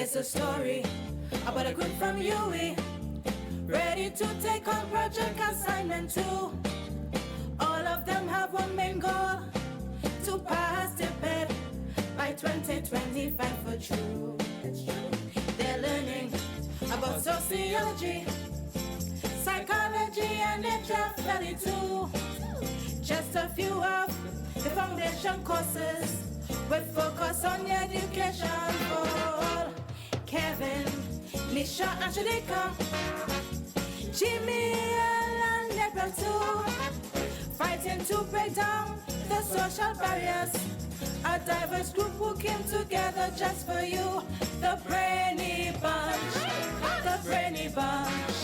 Here's a story about a group from UE, ready to take on project assignment 2. All of them have one main goal, to pass the bed by 2025 for true. They're learning about sociology, psychology, and EDFA too. Just a few of the foundation courses with focus on education for all. Kevin, Nisha, and Shadika, Jimmy, and Nebel too, fighting to break down the social barriers. A diverse group who came together just for you. The Brainy Bunch, the Brainy Bunch.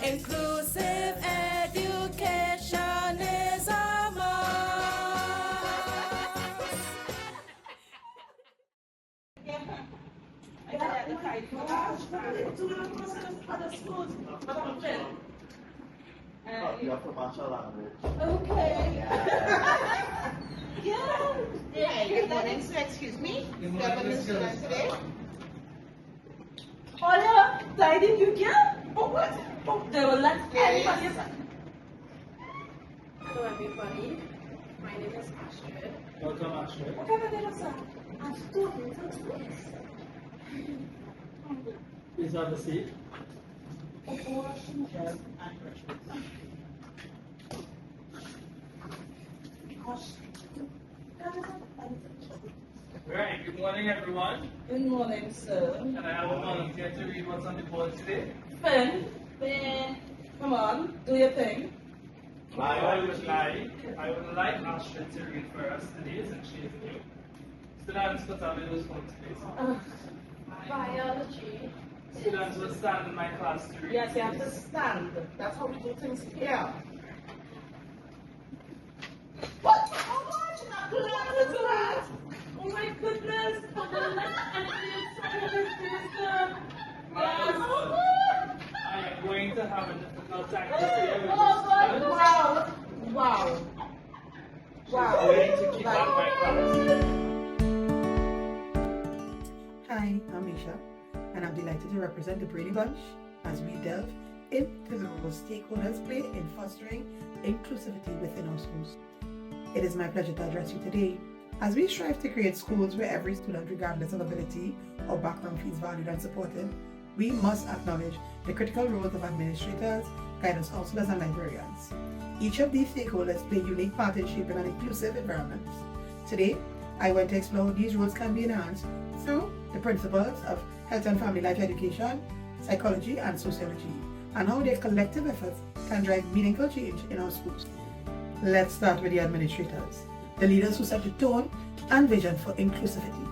Inclusive education is a must. You have to martial language. Okay. Yeah, good morning, sir. Excuse me. Government student today. Hola, tidy you can? Oh, what? Oh, they will let everybody inside. Hello everybody, my name is Astrid. Welcome, Ashley. Whatever they are saying, I'm talking to us. Please have a seat. Right, good morning everyone. Good morning, sir. And I have a volunteer to read what's on the board today. Finn, come on, do your thing. I would like Astrid to read for us today since she is new. Students, put on those phones please. Biology. Students will stand in my class to read. Yes, you have to stand. That's how we do things here. What? Oh, what? You're not glad to that? Oh my goodness. For the left and the side of this system. My lord, I am going to have a difficult time today with Oh, God. this Wow. Wow. Wow. I'm going to keep up my class. Hi, I'm Misha, and I'm delighted to represent the Brainy Bunch as we delve into the role stakeholders play in fostering inclusivity within our schools. It is my pleasure to address you today as we strive to create schools where every student, regardless of ability or background, feels valued and supported. We must acknowledge the critical roles of administrators, guidance counselors, and librarians. Each of these stakeholders play a unique part in shaping an inclusive environment. Today, I want to explore how these roles can be enhanced through the principles of health and family life education, psychology, and sociology, and how their collective efforts can drive meaningful change in our schools. Let's start with the administrators, the leaders who set the tone and vision for inclusivity.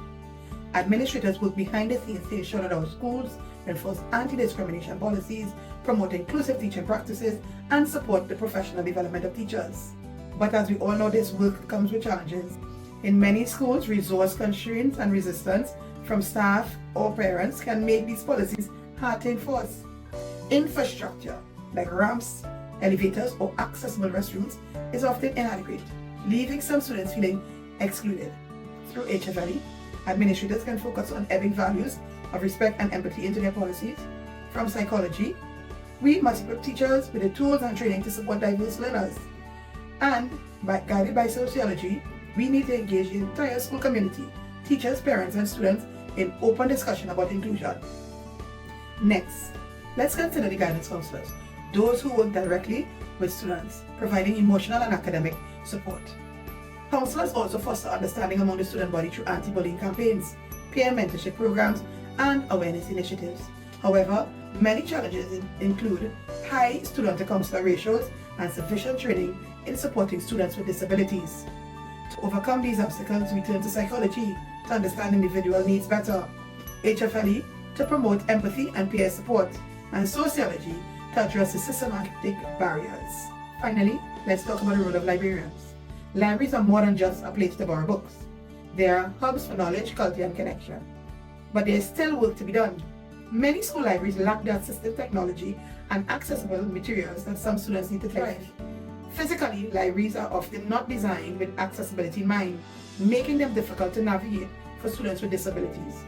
Administrators work behind the scenes to ensure that our schools enforce anti-discrimination policies, promote inclusive teaching practices, and support the professional development of teachers. But as we all know, this work comes with challenges. In many schools, resource constraints and resistance from staff or parents can make these policies hard to enforce. Infrastructure, like ramps, elevators, or accessible restrooms, is often inadequate, leaving some students feeling excluded. Through HFLE, administrators can focus on embedding values of respect and empathy into their policies. From psychology, we must equip teachers with the tools and training to support diverse learners. And, guided by sociology, we need to engage the entire school community, teachers, parents, and students in open discussion about inclusion. Next, let's consider the guidance counselors, those who work directly with students, providing emotional and academic support. Counselors also foster understanding among the student body through anti-bullying campaigns, peer mentorship programs, and awareness initiatives. However, many challenges include high student-to-counselor ratios and sufficient training in supporting students with disabilities. To overcome these obstacles, we turn to psychology to understand individual needs better, HFLE to promote empathy and peer support, and sociology to address the systematic barriers. Finally, let's talk about the role of librarians. Libraries are more than just a place to borrow books. They are hubs for knowledge, culture, and connection. But there is still work to be done. Many school libraries lack the assistive technology and accessible materials that some students need to thrive. Physically, libraries are often not designed with accessibility in mind, making them difficult to navigate for students with disabilities.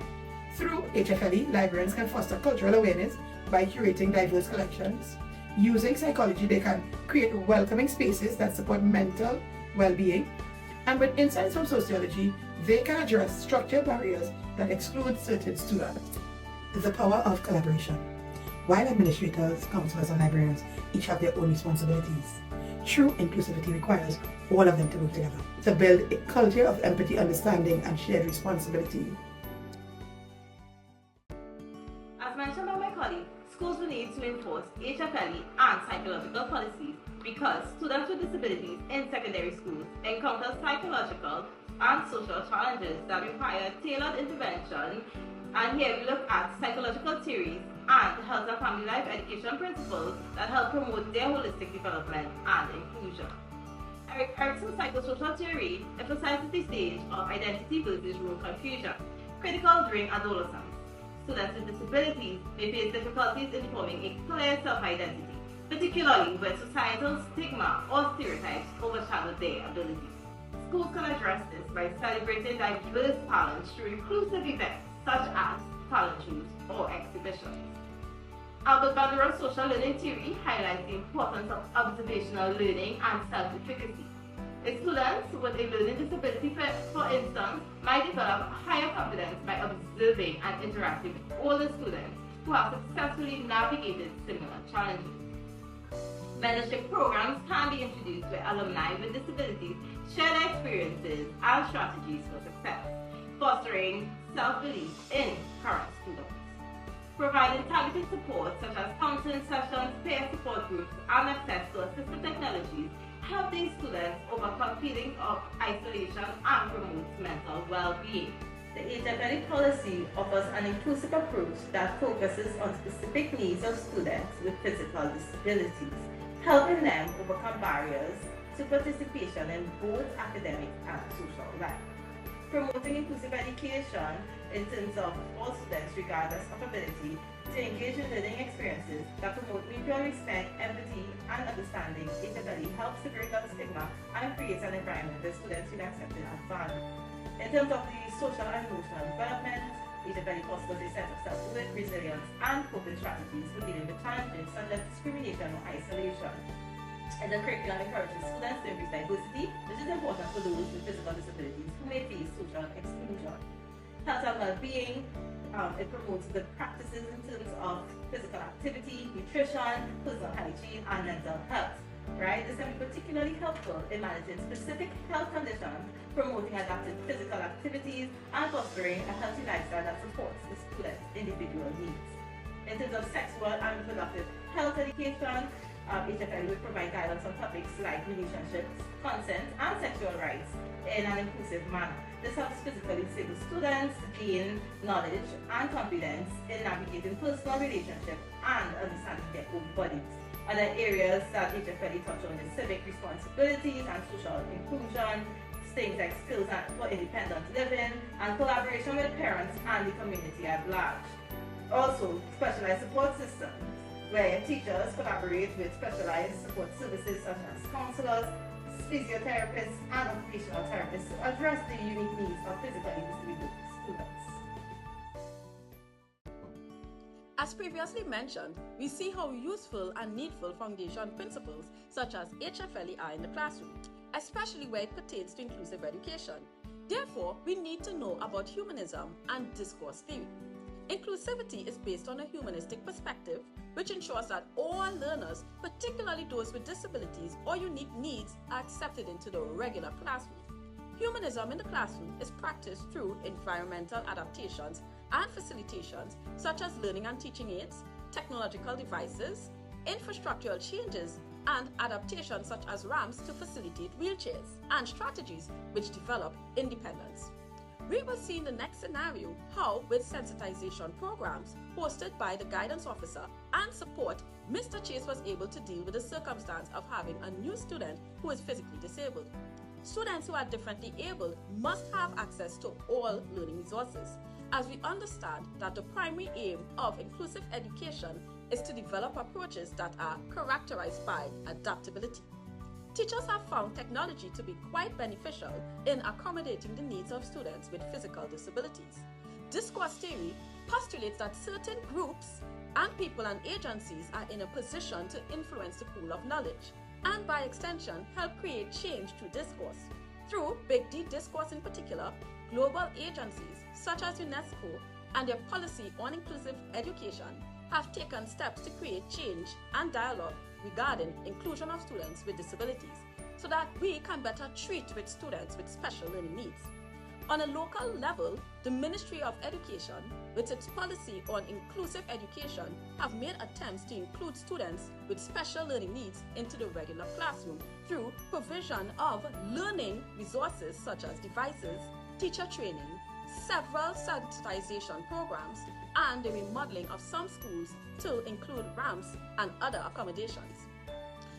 Through HFLE, librarians can foster cultural awareness by curating diverse collections. Using psychology, they can create welcoming spaces that support mental well-being. And with insights from sociology, they can address structural barriers that exclude certain students. The power of collaboration. While administrators, counselors, and librarians each have their own responsibilities, true inclusivity requires all of them to work together to build a culture of empathy, understanding, and shared responsibility. As mentioned by my colleague, schools will need to enforce HFLE and psychological policies because students with disabilities in secondary schools encounter psychological and social challenges that require tailored intervention. And here we look at psychological theories and health and family life education principles that help promote their holistic development and inclusion. Erickson's psychosocial theory emphasizes the stage of identity versus role confusion, critical during adolescence. Students with disabilities may face difficulties in forming a clear self-identity, particularly when societal stigma or stereotypes overshadow their abilities. Schools can address this by celebrating diverse talents through inclusive events such as talent shows or exhibitions. Albert Bandura's social learning theory highlights the importance of observational learning and self-efficacy. Students with a learning disability, for instance, might develop higher confidence by observing and interacting with older students who have successfully navigated similar challenges. Mentorship programs can be introduced where alumni with disabilities share their experiences and strategies for success, fostering self-belief in current students. Providing targeted support such as counseling sessions, peer support groups, and access to assistive technologies help these students overcome feelings of isolation and promote mental well-being. The EDFA policy offers an inclusive approach that focuses on specific needs of students with physical disabilities, helping them overcome barriers to participation in both academic and social life. Promoting inclusive education in terms of all students, regardless of ability, to engage in learning experiences that promote mutual respect, empathy, and understanding. EDFA helps to break down stigma and creates an environment where students feel accepted and valued. In terms of the social and emotional development, EDFA fosters a sense of self-worth, resilience, and coping strategies for dealing with challenges such as discrimination or isolation. And the curriculum encourages students to embrace diversity, which is important for those with physical disabilities who may face social exclusion. Health and well-being, it promotes good practices in terms of physical activity, nutrition, personal hygiene, and mental health. Right? This can be particularly helpful in managing specific health conditions, promoting adaptive physical activities, and fostering a healthy lifestyle that supports the student's individual needs. In terms of sexual and reproductive health education, EDFA will provide guidance on topics like relationships, consent, and sexual rights in an inclusive manner. This helps physically disabled students gain knowledge and confidence in navigating personal relationships and understanding their own bodies. Other areas that EDFA touch on is civic responsibilities and social inclusion, things like skills for independent living, and collaboration with parents and the community at large. Also, specialized support systems, where teachers collaborate with specialized support services such as counselors, physiotherapists, and occupational therapists to address the unique needs of physically disabled students. As previously mentioned, we see how useful and needful foundation principles such as HFLE are in the classroom, especially where it pertains to inclusive education. Therefore, we need to know about humanism and discourse theory. Inclusivity is based on a humanistic perspective, which ensures that all learners, particularly those with disabilities or unique needs, are accepted into the regular classroom. Humanism in the classroom is practiced through environmental adaptations and facilitations such as learning and teaching aids, technological devices, infrastructural changes, and adaptations such as ramps to facilitate wheelchairs, and strategies which develop independence. We will see in the next scenario how, with sensitization programs hosted by the guidance officer and support, Mr. Chase was able to deal with the circumstance of having a new student who is physically disabled. Students who are differently abled must have access to all learning resources, as we understand that the primary aim of inclusive education is to develop approaches that are characterized by adaptability. Teachers have found technology to be quite beneficial in accommodating the needs of students with physical disabilities. Discourse theory postulates that certain groups and people and agencies are in a position to influence the pool of knowledge and by extension help create change through discourse. Through Big D discourse in particular, global agencies such as UNESCO and their policy on inclusive education have taken steps to create change and dialogue regarding inclusion of students with disabilities so that we can better treat with students with special learning needs. On a local level, the Ministry of Education, with its policy on inclusive education, have made attempts to include students with special learning needs into the regular classroom through provision of learning resources such as devices, teacher training, several sensitization programs, and the remodeling of some schools to include ramps and other accommodations.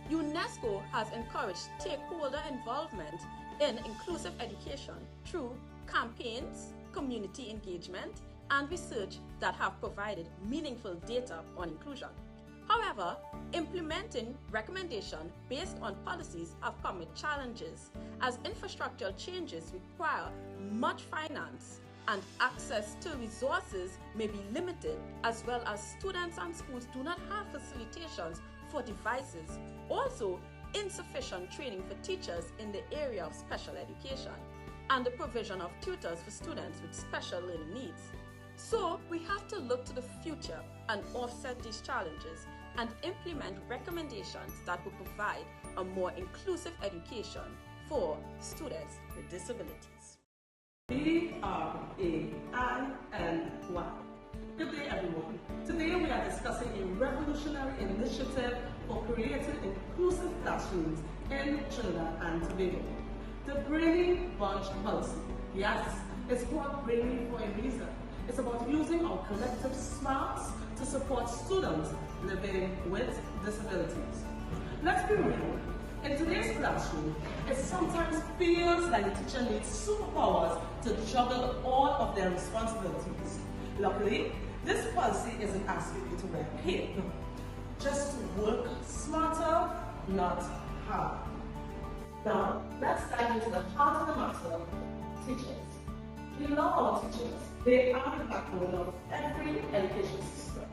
UNESCO has encouraged stakeholder involvement in inclusive education through campaigns, community engagement, and research that have provided meaningful data on inclusion. However, implementing recommendations based on policies have come with challenges, as infrastructural changes require much finance and access to resources may be limited, as well as students and schools do not have facilitations for devices. Also, insufficient training for teachers in the area of special education, and the provision of tutors for students with special learning needs. So we have to look to the future and offset these challenges and implement recommendations that will provide a more inclusive education for students with disabilities. Brainy. Good day, everyone. Today we are discussing a revolutionary initiative for creating inclusive classrooms in Trinidad and Tobago. The Brainy Bunch Policy. Yes, it's called Brainy for a reason. It's about using our collective smarts to support students living with disabilities. Let's be real. In today's classroom, it sometimes feels like the teacher needs superpowers to juggle all of their responsibilities. Luckily, this policy isn't asking you to wear cape. Just to work smarter, not harder. Now, let's dive into the heart of the matter, teachers. We love our teachers. They are the backbone of every education system.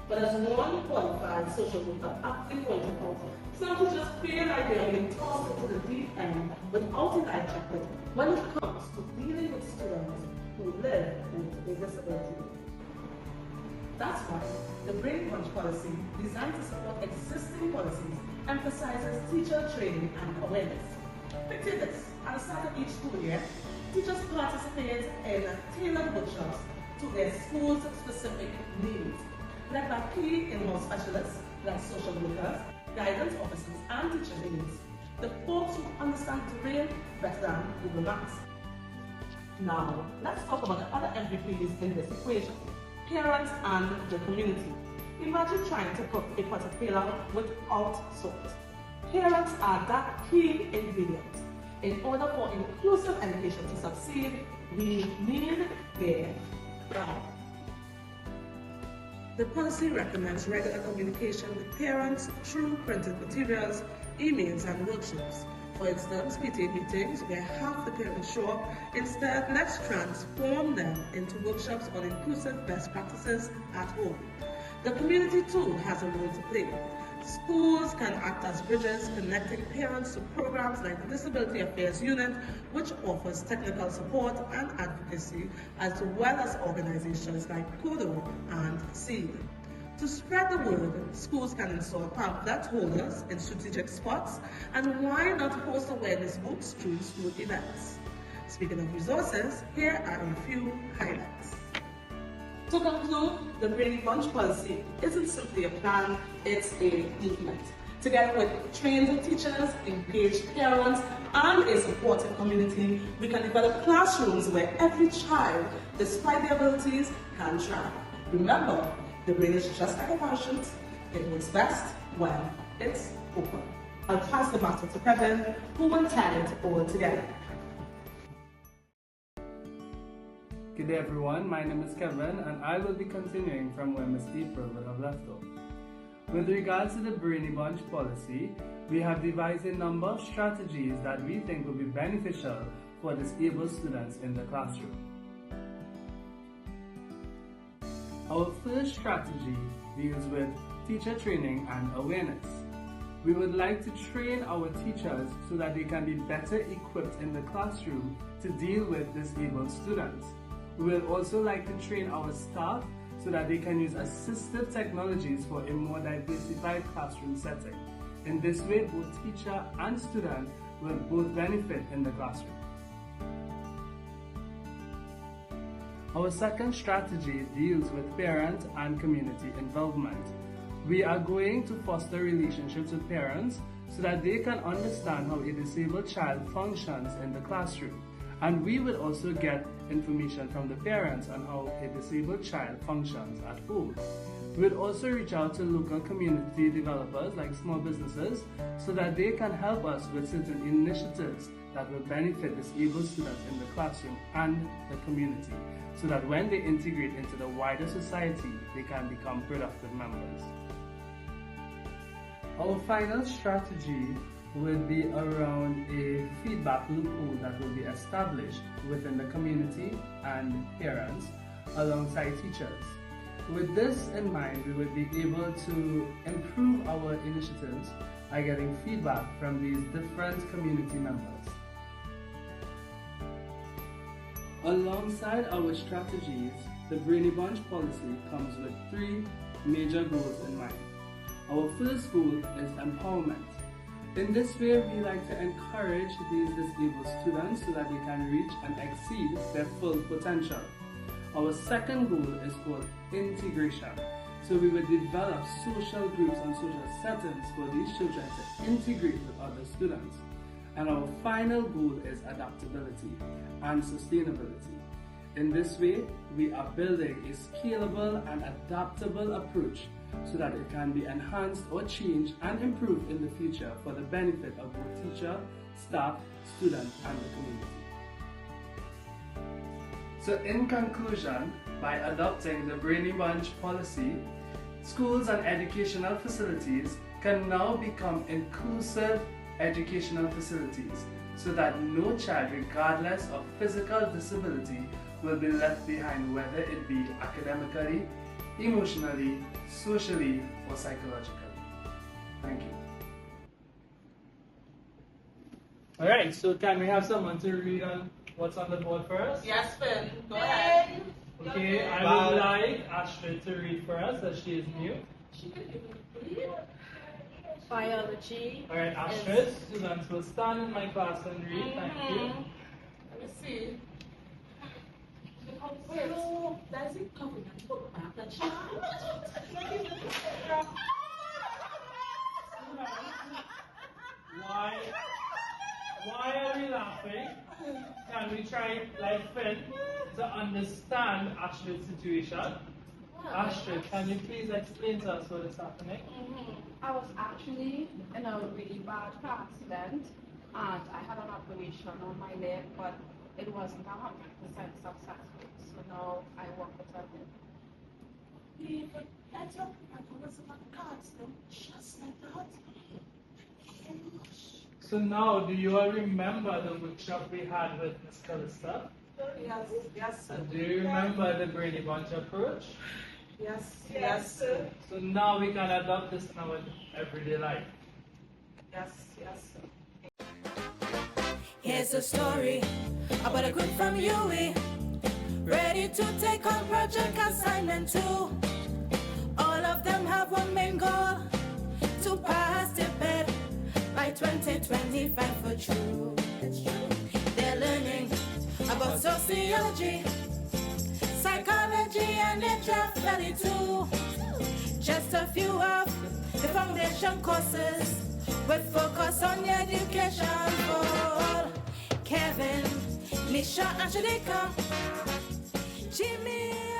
But as one qualified social worker aptly pointed out, some teachers feel like they are being tossed into the deep end without a life jacket when it comes to dealing with students who live with a disability. That's why the Brainy Bunch policy, designed to support existing policies, emphasizes teacher training and awareness. Picture this: at the start of each school year, teachers participate in tailored workshops to their school's specific needs, led by key in-house specialists like social workers, guidance officers, and teacher aides, the folks who understand terrain better than Google Maps. Now, let's talk about the other MVPs in this equation: parents and the community. Imagine trying to cook a caterpillar without salt. Parents are that key ingredient. In order for inclusive education to succeed, we need their help. The policy recommends regular communication with parents through printed materials, emails, and workshops. For instance, PTA meetings where half the parents show up. Instead, let's transform them into workshops on inclusive best practices at home. The community too has a role to play. Schools can act as bridges connecting parents to programs like the Disability Affairs Unit, which offers technical support and advocacy, as well as organizations like CODO and SEED. To spread the word, schools can install pamphlet holders in strategic spots, and why not host awareness books through school events? Speaking of resources, here are a few highlights. To conclude, the Brainy Bunch policy isn't simply a plan, it's a movement. Together with trained teachers, engaged parents, and a supportive community, we can develop classrooms where every child, despite their abilities, can thrive. Remember, the brain is just like a parachute. It works best when it's open. I'll pass the baton to Kevin, who will tie it all together. Good day everyone, my name is Kevin and I will be continuing from where Ms. April would have left off. With regards to the Brainy Bunch policy, we have devised a number of strategies that we think will be beneficial for disabled students in the classroom. Our first strategy deals with teacher training and awareness. We would like to train our teachers so that they can be better equipped in the classroom to deal with disabled students. We will also like to train our staff so that they can use assistive technologies for a more diversified classroom setting. In this way, both teacher and student will both benefit in the classroom. Our second strategy deals with parent and community involvement. We are going to foster relationships with parents so that they can understand how a disabled child functions in the classroom. And we will also get information from the parents on how a disabled child functions at home. We will also reach out to local community developers like small businesses so that they can help us with certain initiatives that will benefit disabled students in the classroom and the community, so that when they integrate into the wider society, they can become productive members. Our final strategy would be around a feedback loophole that will be established within the community and parents alongside teachers. With this in mind, we would be able to improve our initiatives by getting feedback from these different community members. Alongside our strategies, the Brainy Bunch policy comes with 3 major goals in mind. Our first goal is empowerment. In this way, we like to encourage these disabled students so that they can reach and exceed their full potential. Our second goal is called integration. So we will develop social groups and social settings for these children to integrate with other students. And our final goal is adaptability and sustainability. In this way, we are building a scalable and adaptable approach so that it can be enhanced or changed and improved in the future for the benefit of both teacher, staff, student, and the community. So in conclusion, by adopting the Brainy Bunch policy, schools and educational facilities can now become inclusive educational facilities so that no child, regardless of physical disability, will be left behind, whether it be academically, emotionally, socially, or psychologically. Thank you. Alright, so can we have someone to read on what's on the board for us? Yes, Finn. Go ahead. Okay, I would like Astrid to read for us as she is new. Biology. Alright, Astrid, students will stand in my class and read. Thank you. Let me see. So, does it come in a book map? Why are we laughing? Can we try, like Finn, to understand Astrid's situation? Astrid, can you please explain to us what is happening? I was actually in a really bad car accident and I had an operation on my leg, but it wasn't 100% successful. So now I work with her. Yeah, but that's not was about cards, though. Just like that. So now, do you all remember the workshop we had with Ms. Callista? Yes, yes, sir. And do you remember the Brainy Bunch approach? Yes, yes, sir. So now we can adopt this in our everyday life. Yes, yes, sir. Here's a story about a group from UWI, ready to take on project assignment 2. All of them have one main goal, to pass the bed by 2025 for true. They're learning about sociology, psychology, and EDFA too. Just a few of the foundation courses with focus on education for all. Kevin, Misha, and Shadika, Jimmy.